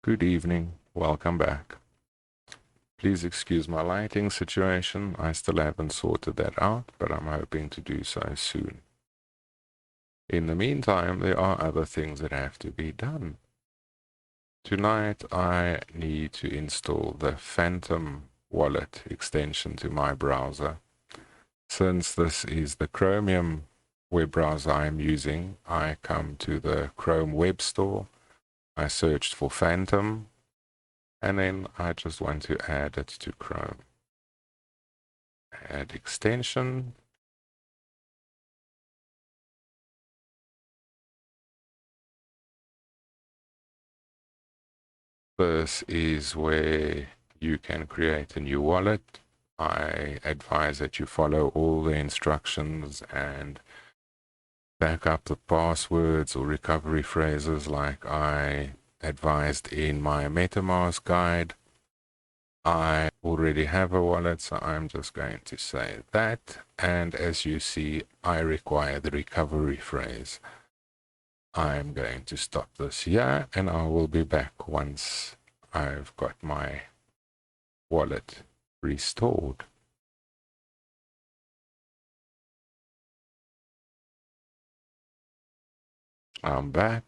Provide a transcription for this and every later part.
Good evening, welcome back. Please excuse my lighting situation. I still haven't sorted that out, but I'm hoping to do so soon. In the meantime, there are other things that have to be done. Tonight, I need to install the Phantom Wallet extension to my browser. Since this is the Chromium web browser I'm using, I come to the Chrome Web Store. I searched for Phantom, and then I just want to add it to Chrome. Add extension. This is where you can create a new wallet. I advise that you follow all the instructions and back up the passwords or recovery phrases like I advised in my MetaMask guide. I already have a wallet, so I'm just going to say that. And as you see, I require the recovery phrase. I'm going to stop this here, and I will be back once I've got my wallet restored. I'm back.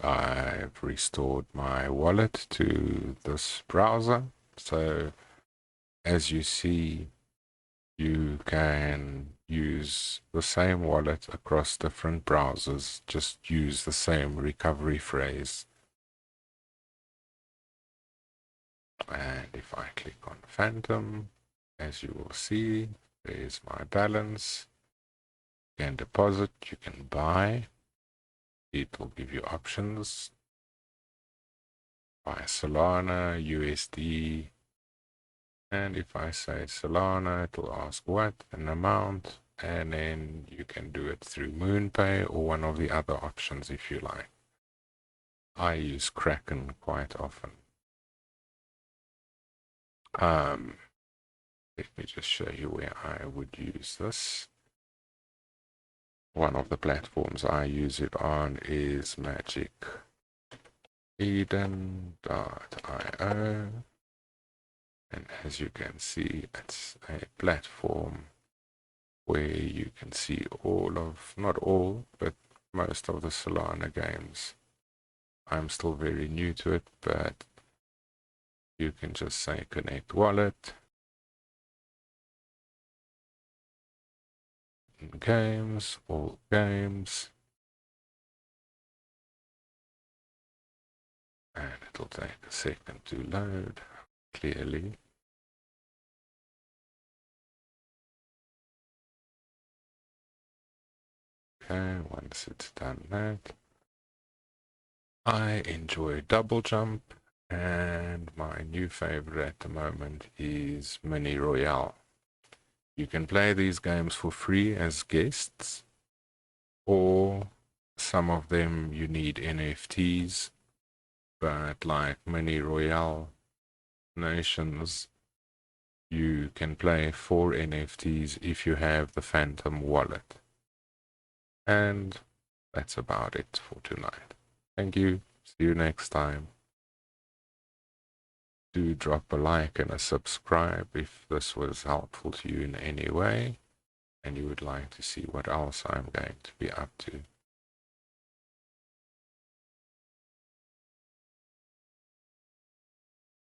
I've restored my wallet to this browser. So as you see, you can use the same wallet across different browsers. Just use the same recovery phrase. And if I click on Phantom, as you will see, there's my balance. You can deposit, you can buy. It will give you options. Buy Solana, USD. And if I say Solana, it will ask what, an amount. And then you can do it through MoonPay or one of the other options if you like. I use Kraken quite often. Let me just show you where I would use this. One of the platforms I use it on is magiceden.io. And as you can see, it's a platform where you can see all of, not all, but most of the Solana games. I'm still very new to it, but you can just say connect wallet. Games, all games. And it'll take a second to load, clearly. Okay, once it's done that, I enjoy Double Jump, and my new favorite at the moment is Mini Royale. You can play these games for free as guests, or some of them you need NFTs, but like Mini Royale Nations, you can play for NFTs if you have the Phantom wallet. And that's about it for tonight. Thank you. See you next time. Do drop a like and a subscribe if this was helpful to you in any way and you would like to see what else I'm going to be up to.